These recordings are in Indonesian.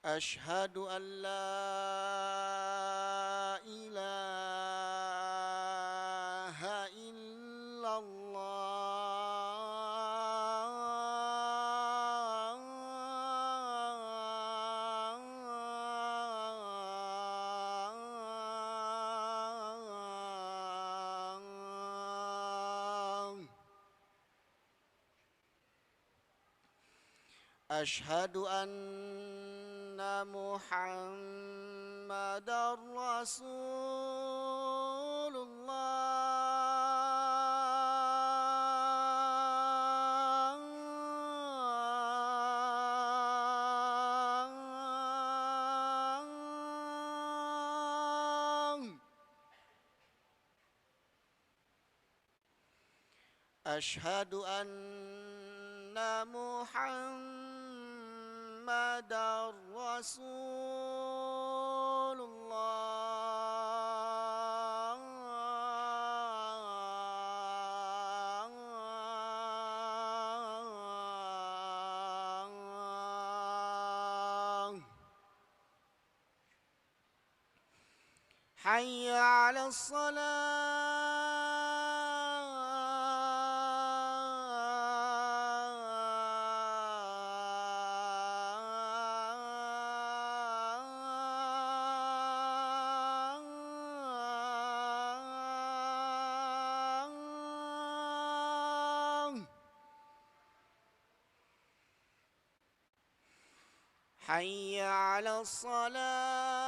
أشهد أن لا إله إلا الله. أشهد أن محمدًا رسول الله. أشهد أن محمدًا رسول الله. حي على الصلاة. حي على الصلاة.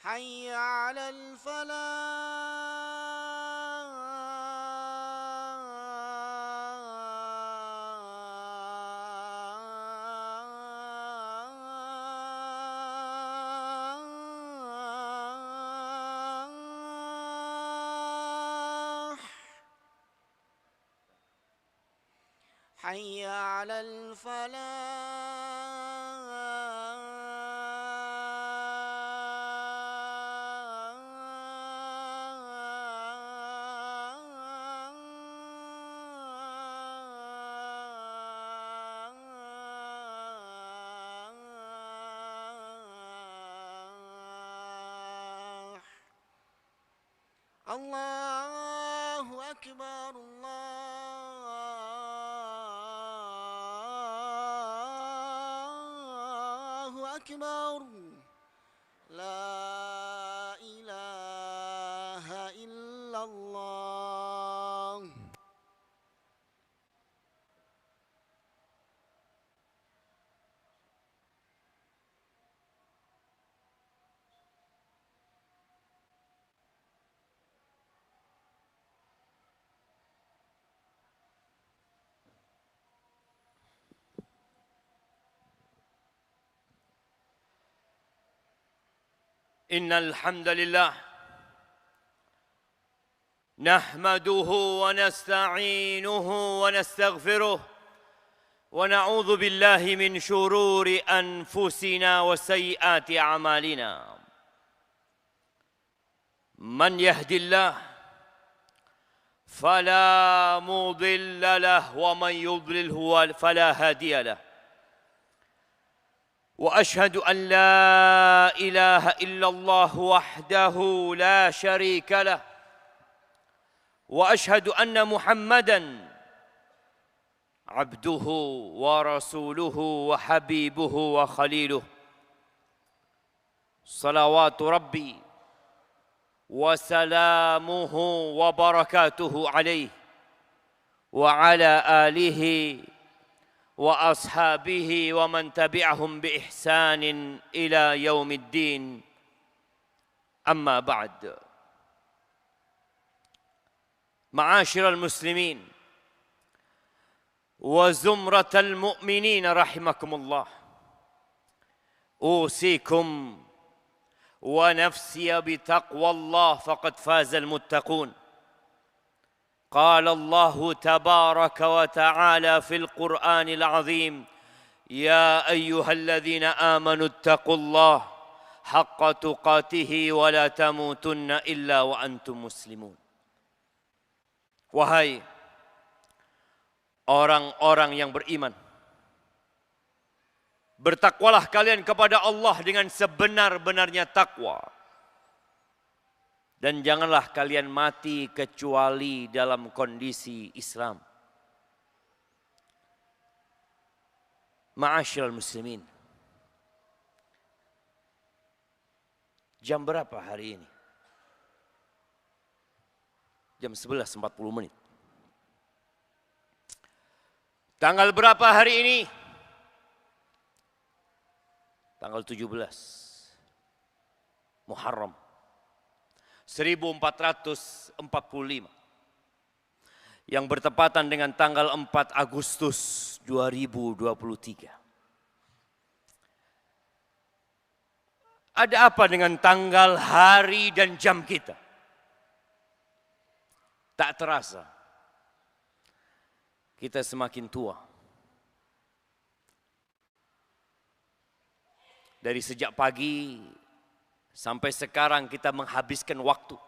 حي على الفلاح. حي على الفلاح. الله أكبر الله أكبر. لا إله إلا الله. إن الحمد لله نحمده ونستعينه ونستغفره ونعوذ بالله من شرور أنفسنا وسيئات أعمالنا. من يهد الله فلا مضل له ومن يضلله فلا هادي له. وأشهد أن لا إله إلا الله وحده لا شريك له. وأشهد أن محمدًا عبده ورسوله وحبيبه وخليله، صلوات ربي وسلامه وبركاته عليه وعلى آله وأصحابه ومن تبعهم بإحسان إلى يوم الدين. أما بعد، معاشر المسلمين وزمرة المؤمنين رحمكم الله، أوصيكم ونفسي بتقوى الله فقد فاز المتقون. قال الله تبارك وتعالى في القرآن العظيم: يا أيها الذين آمنوا اتقوا الله حق تقاته ولا تموتن إلا وأنتم مسلمون. Wahai orang-orang yang beriman, bertakwalah kalian kepada Allah dengan sebenar-benarnya takwa. Dan janganlah kalian mati kecuali dalam kondisi Islam. Ma'asyiral muslimin. Jam berapa hari ini? Jam 11.40. Tanggal berapa hari ini? Tanggal 17 Muharram 1445 yang bertepatan dengan tanggal 4 Agustus 2023. Ada apa dengan tanggal, hari, dan jam kita? Tak terasa kita semakin tua. Dari sejak pagi sampai sekarang kita menghabiskan waktu.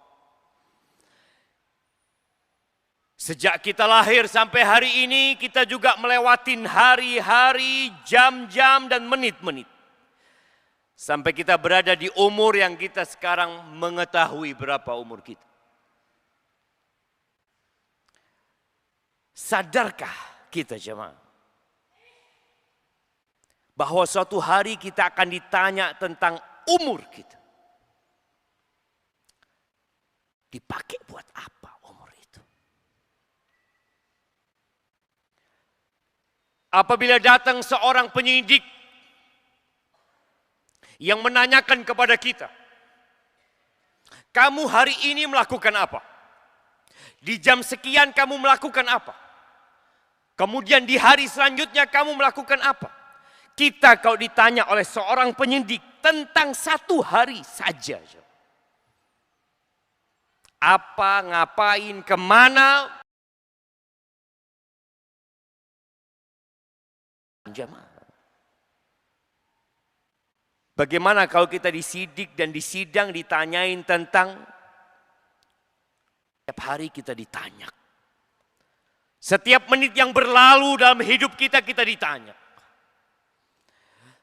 Sejak kita lahir sampai hari ini kita juga melewatin hari-hari, jam-jam, dan menit-menit. Sampai kita berada di umur yang kita sekarang mengetahui berapa umur kita. Sadarkah kita jemaah bahwa suatu hari kita akan ditanya tentang umur kita? Dipakai buat apa umur itu? Apabila datang seorang penyidik yang menanyakan kepada kita, kamu hari ini melakukan apa? Di jam sekian kamu melakukan apa? Kemudian di hari selanjutnya kamu melakukan apa? Kita kalau ditanya oleh seorang penyidik tentang satu hari saja. Apa, ngapain, kemana? Bagaimana kalau kita disidik dan disidang ditanyain tentang setiap hari kita ditanya. Setiap menit yang berlalu dalam hidup kita, kita ditanya.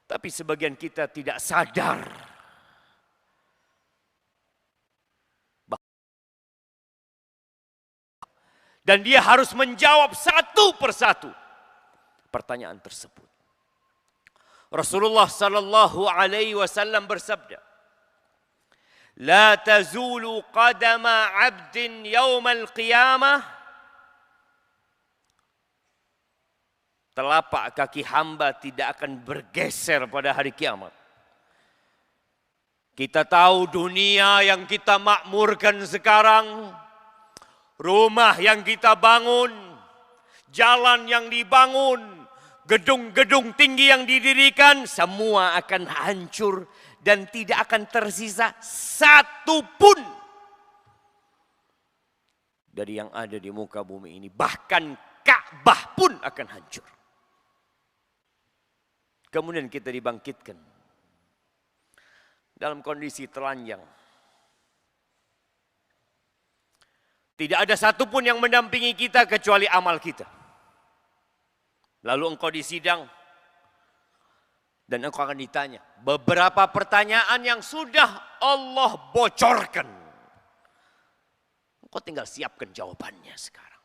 Tapi sebagian kita tidak sadar. Dan dia harus menjawab satu persatu pertanyaan tersebut. Rasulullah sallallahu alaihi wasallam bersabda, "La tazulu qadama 'abdin yaumal qiyamah." Telapak kaki hamba tidak akan bergeser pada hari kiamat. Kita tahu dunia yang kita makmurkan sekarang, rumah yang kita bangun, jalan yang dibangun, gedung-gedung tinggi yang didirikan, semua akan hancur dan tidak akan tersisa satu pun dari yang ada di muka bumi ini. Bahkan Ka'bah pun akan hancur. Kemudian kita dibangkitkan dalam kondisi telanjang. Tidak ada satupun yang mendampingi kita kecuali amal kita. Lalu engkau disidang dan engkau akan ditanya beberapa pertanyaan yang sudah Allah bocorkan. Engkau tinggal siapkan jawabannya sekarang.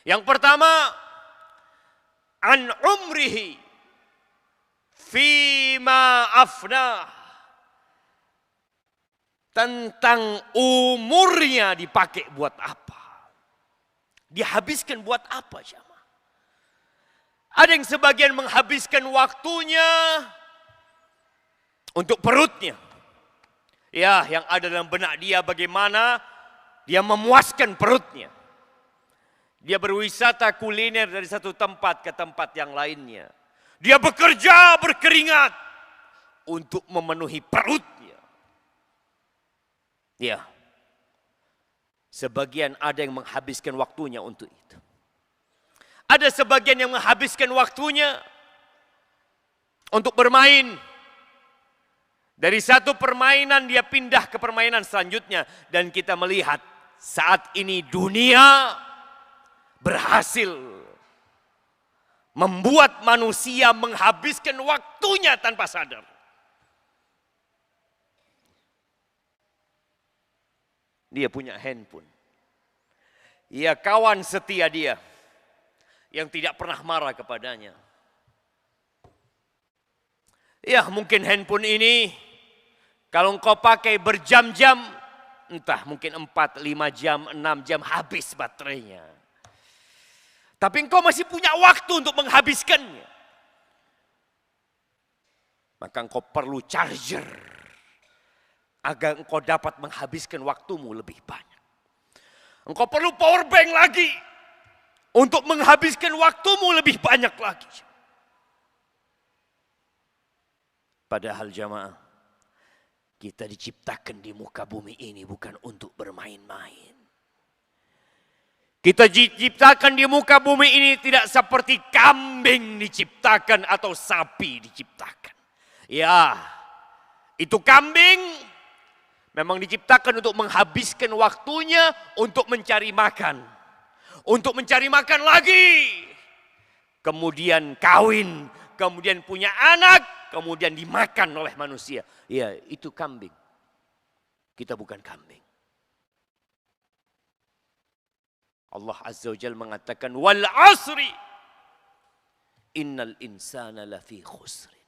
Yang pertama, an umrihi fima afnah, tentang umurnya dipakai buat apa, dihabiskan buat apa jemaah. Ada yang sebagian menghabiskan waktunya untuk perutnya. Ya, yang ada dalam benak dia bagaimana dia memuaskan perutnya. Dia berwisata kuliner dari satu tempat ke tempat yang lainnya. Dia bekerja berkeringat untuk memenuhi perutnya. Ya, sebagian ada yang menghabiskan waktunya untuk itu. Ada sebagian yang menghabiskan waktunya untuk bermain. Dari satu permainan dia pindah ke permainan selanjutnya. Dan kita melihat saat ini dunia berhasil membuat manusia menghabiskan waktunya tanpa sadar. Dia punya handphone. Ya, kawan setia dia yang tidak pernah marah kepadanya. Ya, mungkin handphone ini kalau engkau pakai berjam-jam, entah mungkin 4, 5 jam, 6 jam habis baterainya. Tapi engkau masih punya waktu untuk menghabiskannya. Maka engkau perlu charger agar engkau dapat menghabiskan waktumu lebih banyak. Engkau perlu power bank lagi untuk menghabiskan waktumu lebih banyak lagi. Padahal jamaah, kita diciptakan di muka bumi ini bukan untuk bermain-main. Kita diciptakan di muka bumi ini tidak seperti kambing diciptakan atau sapi diciptakan. Ya, itu kambing memang diciptakan untuk menghabiskan waktunya untuk mencari makan. Untuk mencari makan lagi. Kemudian kawin, kemudian punya anak, kemudian dimakan oleh manusia. Ya, itu kambing. Kita bukan kambing. Allah Azza wa Jalla mengatakan wal asri innal insana lafi khusrin.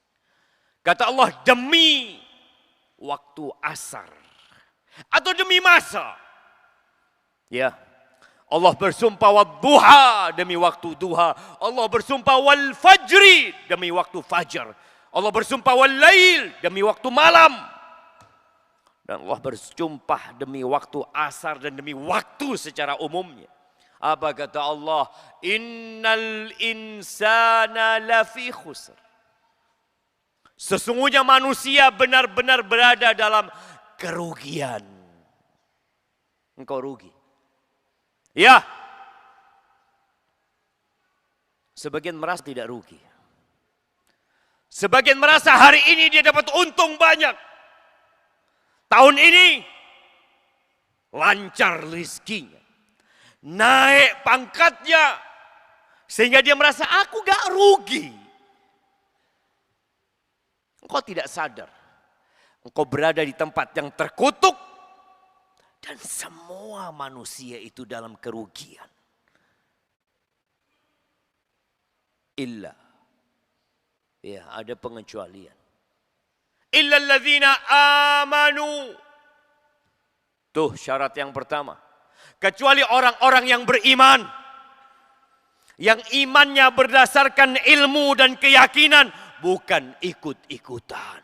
Kata Allah, demi waktu asar atau demi masa. Ya. Allah bersumpah wadduha demi waktu duha. Allah bersumpah wal fajri demi waktu fajar. Allah bersumpah wal lail demi waktu malam. Dan Allah bersumpah demi waktu asar dan demi waktu secara umumnya. Apa kata Allah? Innal insana lafi khusr. Sesungguhnya manusia benar-benar berada dalam kerugian. Engkau rugi. Ya. Sebagian merasa tidak rugi. Sebagian merasa hari ini dia dapat untung banyak. Tahun ini lancar rezekinya. Naik pangkatnya. Sehingga dia merasa aku gak rugi. Engkau tidak sadar. Engkau berada di tempat yang terkutuk. Dan semua manusia itu dalam kerugian. Illa. Ya, ada pengecualian. Illa alladzina amanu. Tuh syarat yang pertama. Kecuali orang-orang yang beriman. Yang imannya berdasarkan ilmu dan keyakinan. Bukan ikut-ikutan.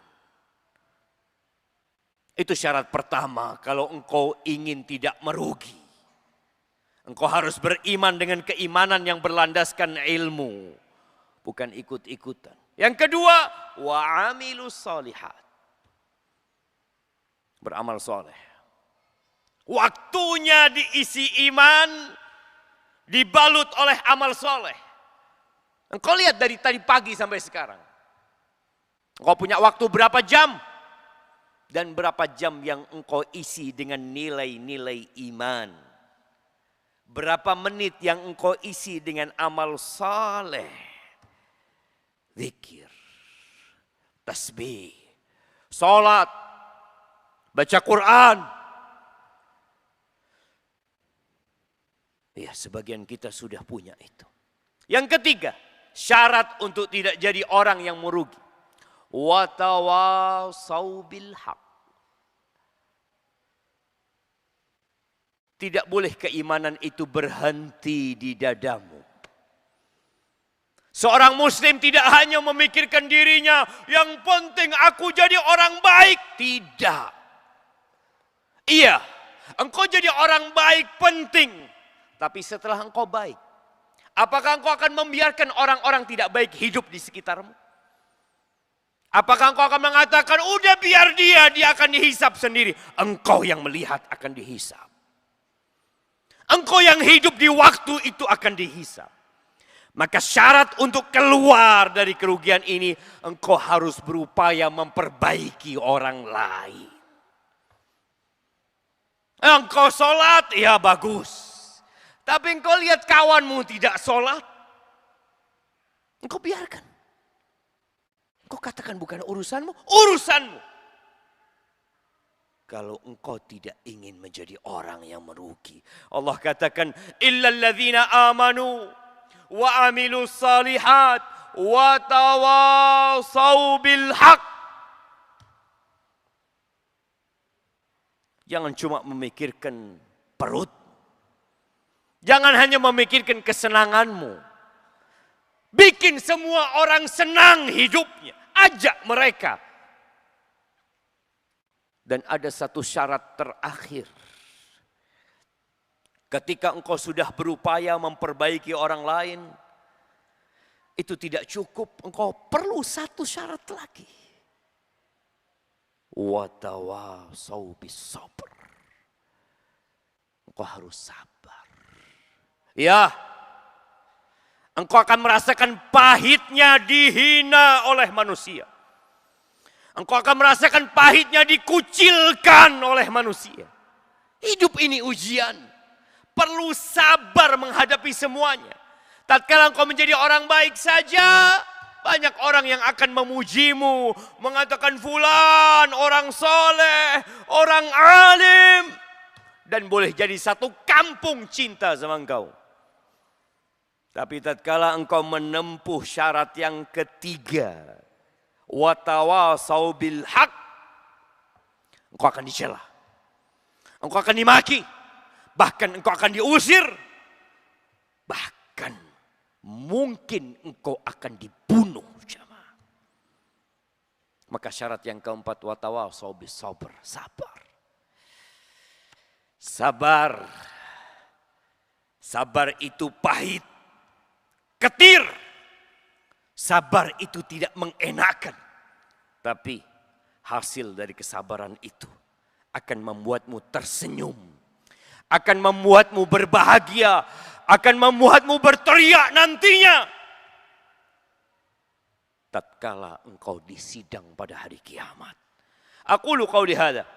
Itu syarat pertama kalau engkau ingin tidak merugi. Engkau harus beriman dengan keimanan yang berlandaskan ilmu. Bukan ikut-ikutan. Yang kedua, wa amilus solihat. Beramal soleh. Waktunya diisi iman, dibalut oleh amal soleh. Engkau lihat dari tadi pagi sampai sekarang. Engkau punya waktu berapa jam? Dan berapa jam yang engkau isi dengan nilai-nilai iman. Berapa menit yang engkau isi dengan amal saleh. Zikir, tasbih, salat, baca Quran. Ya, sebagian kita sudah punya itu. Yang ketiga, syarat untuk tidak jadi orang yang merugi. Wa tawasau bil haq. Tidak boleh keimanan itu berhenti di dadamu. Seorang muslim tidak hanya memikirkan dirinya, yang penting aku jadi orang baik. Tidak. Iya, engkau jadi orang baik penting. Tapi setelah engkau baik, apakah engkau akan membiarkan orang-orang tidak baik hidup di sekitarmu? Apakah engkau akan mengatakan, udah biar dia akan dihisap sendiri. Engkau yang melihat akan dihisap. Engkau yang hidup di waktu itu akan dihisap. Maka syarat untuk keluar dari kerugian ini, engkau harus berupaya memperbaiki orang lain. Engkau sholat, ya bagus. Tapi engkau lihat kawanmu tidak sholat, engkau biarkan. Engkau katakan bukan urusanmu, urusanmu. Kalau engkau tidak ingin menjadi orang yang merugi. Allah katakan, illal ladzina amanu wa amilus salihat wa tawasau bil haq. Jangan cuma memikirkan perut. Jangan hanya memikirkan kesenanganmu. Bikin semua orang senang hidupnya. Ajak mereka. Dan ada satu syarat terakhir. Ketika engkau sudah berupaya memperbaiki orang lain, itu tidak cukup. Engkau perlu satu syarat lagi. Watawasau bisabr. Engkau harus sabar. Ya, engkau akan merasakan pahitnya dihina oleh manusia. Engkau akan merasakan pahitnya dikucilkan oleh manusia. Hidup ini ujian. Perlu sabar menghadapi semuanya. Tatkala engkau menjadi orang baik saja, banyak orang yang akan memujimu. Mengatakan fulan, orang soleh, orang alim. Dan boleh jadi satu kampung cinta sama engkau. Tapi tatkala engkau menempuh syarat yang ketiga, watawasau bil haq, engkau akan dicela, engkau akan dimaki, bahkan engkau akan diusir, bahkan mungkin engkau akan dibunuh. Jemaah. Maka syarat yang keempat, watawasau bis sabr, sabar. Sabar. Sabar itu pahit, ketir. Sabar itu tidak mengenakan. Tapi hasil dari kesabaran itu akan membuatmu tersenyum. Akan membuatmu berbahagia. Akan membuatmu berteriak nantinya. Tatkala engkau disidang pada hari kiamat. Aqulu qawli hadha.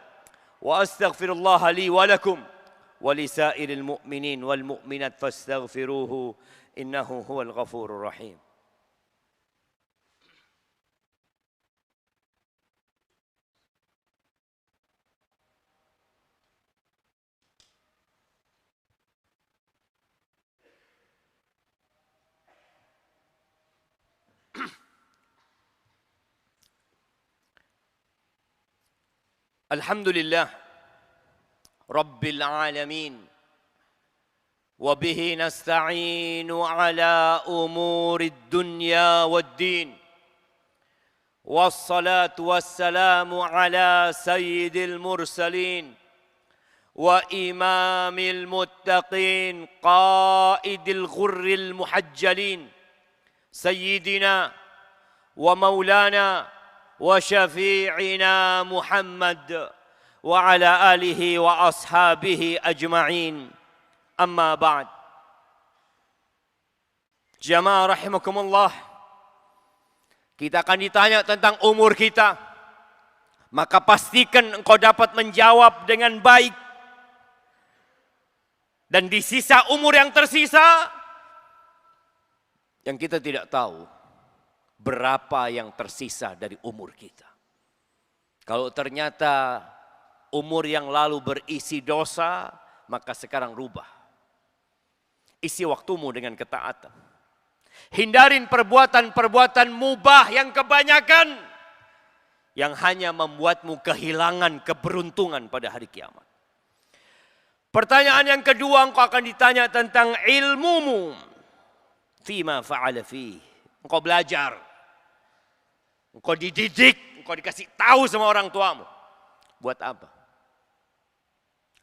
Wa astaghfirullah li wa lakum. Wa lisairil mu'minin wal mu'minat fastaghfiruhu. Innahu huwal ghafurur rahim. Alhamdulillah Rabbil alamin wa bihi nasta'inu ala umurid dunya waddin wassalatu wassalamu ala sayyidil mursalin wa imamil muttaqin qaidil ghurril muhajjalin sayyidina wa maulana وشفيعنا محمد وعلى آله وأصحابه أجمعين أما بعد Jamaah rahimakumullah, kita akan ditanya tentang umur kita, maka pastikan engkau dapat menjawab dengan baik. Dan di sisa umur yang tersisa, yang kita tidak tahu berapa yang tersisa dari umur kita. Kalau ternyata umur yang lalu berisi dosa, maka sekarang rubah. Isi waktumu dengan ketaatan. Hindarin perbuatan-perbuatan mubah yang kebanyakan, yang hanya membuatmu kehilangan keberuntungan pada hari kiamat. Pertanyaan yang kedua, engkau akan ditanya tentang ilmumu. Fima fa'ala fih. Engkau belajar. Engkau dididik, engkau dikasih tahu sama orang tuamu. Buat apa?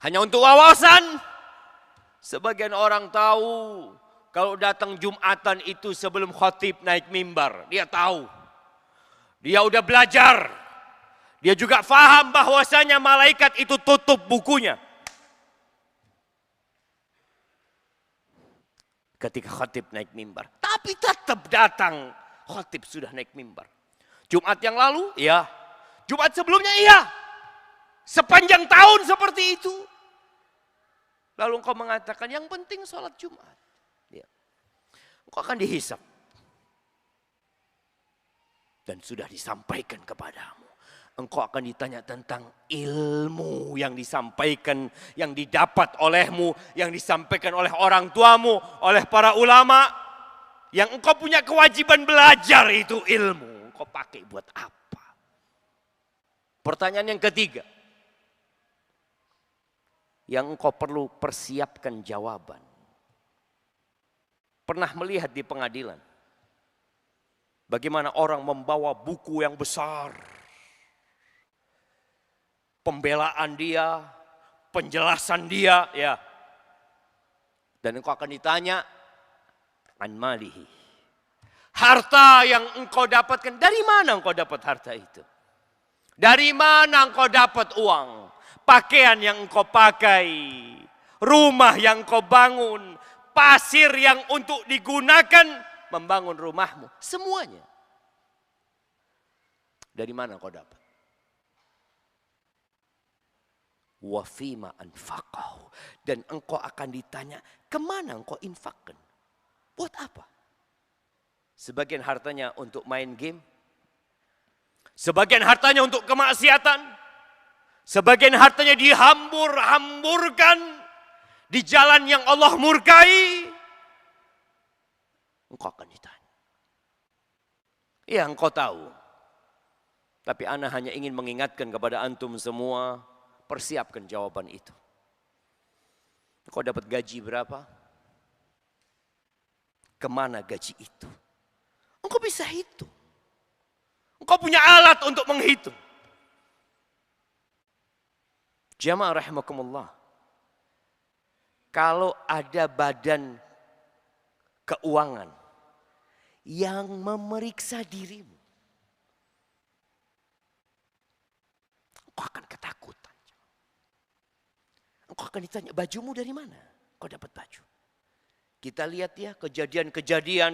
Hanya untuk wawasan? Sebagian orang tahu kalau datang Jumatan itu sebelum khatib naik mimbar. Dia tahu. Dia udah belajar. Dia juga faham bahwasanya malaikat itu tutup bukunya. Ketika khatib naik mimbar. Tapi tetap datang. Khatib sudah naik mimbar. Jumat yang lalu, iya. Jumat sebelumnya, iya. Sepanjang tahun seperti itu. Lalu engkau mengatakan yang penting sholat Jumat. Ya. Engkau akan dihisap. Dan sudah disampaikan kepadamu. Engkau akan ditanya tentang ilmu yang disampaikan, yang didapat olehmu, yang disampaikan oleh orang tuamu, oleh para ulama. Yang engkau punya kewajiban belajar itu ilmu. Engkau pakai buat apa? Pertanyaan yang ketiga. Yang engkau perlu persiapkan jawaban. Pernah melihat di pengadilan. Bagaimana orang membawa buku yang besar. Pembelaan dia, penjelasan dia, ya. Dan engkau akan ditanya, an malihi. Harta yang engkau dapatkan, dari mana engkau dapat harta itu? Dari mana engkau dapat uang? Pakaian yang engkau pakai, rumah yang engkau bangun, pasir yang untuk digunakan membangun rumahmu, semuanya. Dari mana engkau dapat? Wa fima anfaqahu, dan engkau akan ditanya kemana engkau infakkan, buat apa? Sebagian hartanya untuk main game, sebagian hartanya untuk kemaksiatan, sebagian hartanya dihambur-hamburkan di jalan yang Allah murkai. Engkau akan ditanya. Ya, engkau tahu, tapi ana hanya ingin mengingatkan kepada antum semua. Persiapkan jawaban itu. Engkau dapat gaji berapa? Kemana gaji itu? Engkau bisa hitung. Engkau punya alat untuk menghitung. Jamaah rahimakumullah. Kalau ada badan keuangan yang memeriksa dirimu, engkau akan ketakutan. Engkau akan ditanya, bajumu dari mana? Kau dapat baju. Kita lihat ya kejadian-kejadian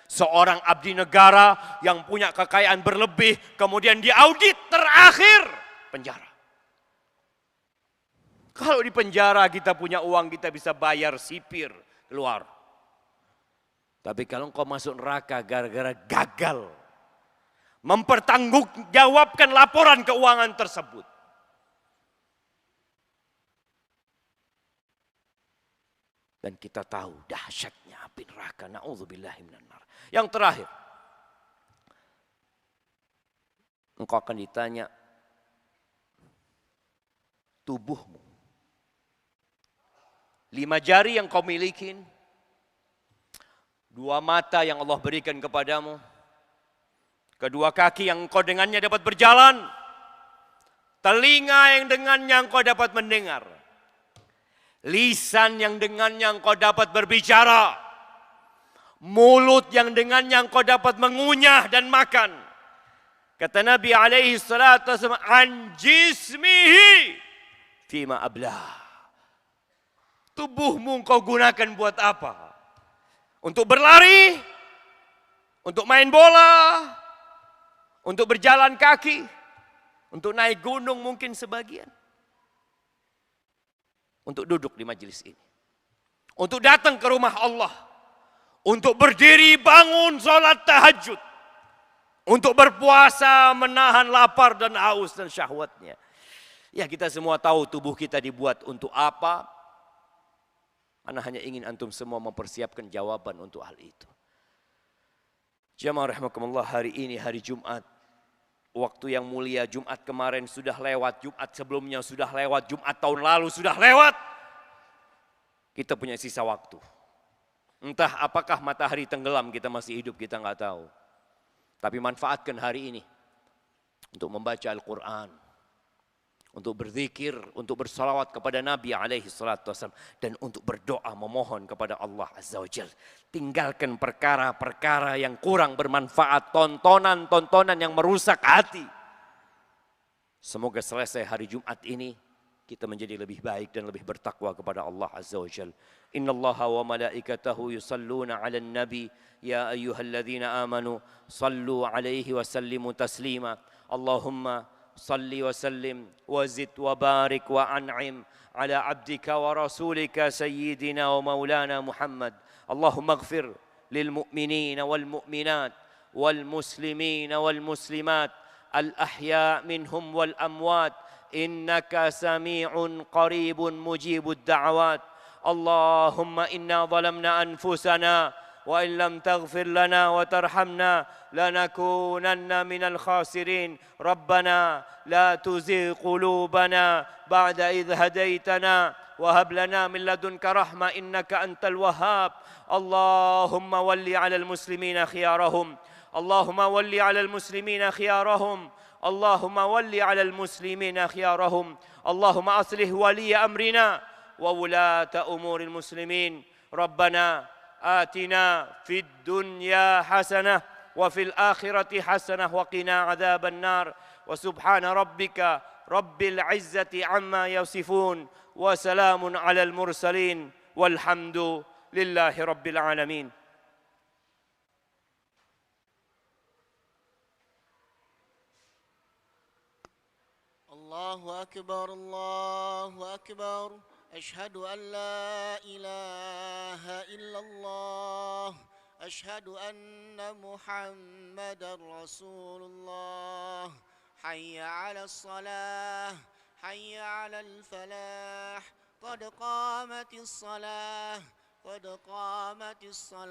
seorang abdi negara yang punya kekayaan berlebih, kemudian diaudit, terakhir penjara. Kalau di penjara kita punya uang, kita bisa bayar sipir keluar. Tapi kalau engkau masuk neraka gara-gara gagal mempertanggungjawabkan laporan keuangan tersebut, dan kita tahu dahsyatnya api neraka. Na'udzubillahi minan nar. Yang terakhir. Engkau akan ditanya tubuhmu. 5 jari yang kau miliki. 2 mata yang Allah berikan kepadamu. 2 kaki yang engkau dengannya dapat berjalan. Telinga yang dengannya engkau dapat mendengar. Lisan yang dengannya engkau dapat berbicara. Mulut yang dengannya engkau dapat mengunyah dan makan. Kata Nabi alaihi salatu wasallam, an jismihi fima ablah. Tubuhmu engkau gunakan buat apa? Untuk berlari? Untuk main bola? Untuk berjalan kaki? Untuk naik gunung mungkin sebagian? Untuk duduk di majelis ini. Untuk datang ke rumah Allah. Untuk berdiri, bangun, sholat tahajud. Untuk berpuasa, menahan lapar dan haus dan syahwatnya. Ya, kita semua tahu tubuh kita dibuat untuk apa. Ana hanya ingin antum semua mempersiapkan jawaban untuk hal itu. Jamaah rahimakumullah, hari ini hari Jumat. Waktu yang mulia, Jumat kemarin sudah lewat, Jumat sebelumnya sudah lewat, Jumat tahun lalu sudah lewat. Kita punya sisa waktu. Entah apakah matahari tenggelam, kita masih hidup, kita nggak tahu. Tapi manfaatkan hari ini untuk membaca Al-Quran, untuk berzikir, untuk bersalawat kepada Nabi alaihi salatu wasallam, dan untuk berdoa memohon kepada Allah Azza wa Jalla. Tinggalkan perkara-perkara yang kurang bermanfaat, tontonan-tontonan yang merusak hati. Semoga selesai hari Jumat ini kita menjadi lebih baik dan lebih bertakwa kepada Allah Azza wa Jalla. Innallaha wa malaikatahu yusalluna 'alan nabi ya ayyuhalladzina amanu sallu 'alaihi wa sallimu taslima. Allahumma salli wa sallim wa zid wa barik wa an'im ala 'abdika wa rasulika sayyidina wa maulana Muhammad. Allahumma ighfir lil mu'minina wal mu'minat wal muslimina wal muslimat al ahya minhum wal amwat. إنك سميع قريب مجيب الدعوات. اللهم إنا ظلمنا أنفسنا وإن لم تغفر لنا وترحمنا لنكونن من الخاسرين. ربنا لا تزغ قلوبنا بعد إذ هديتنا وهب لنا من لدنك رحمة إنك أنت الوهاب. اللهم ول على المسلمين خيارهم. اللهم ول على المسلمين خيارهم. اللهم ول على المسلمين خيارهم. اللهم أصلح ولي أمرنا وولاة أمور المسلمين. ربنا آتنا في الدنيا حسنة وفي الآخرة حسنة وقنا عذاب النار. وسبحان ربك رب العزة عما يصفون وسلام على المرسلين والحمد لله رب العالمين. الله أكبر الله أكبر. أشهد أن لا إله إلا الله. أشهد أن محمدا رسول الله. حي على الصلاة حي على الفلاح. قد قامت الصلاة قد قامت الصلاة.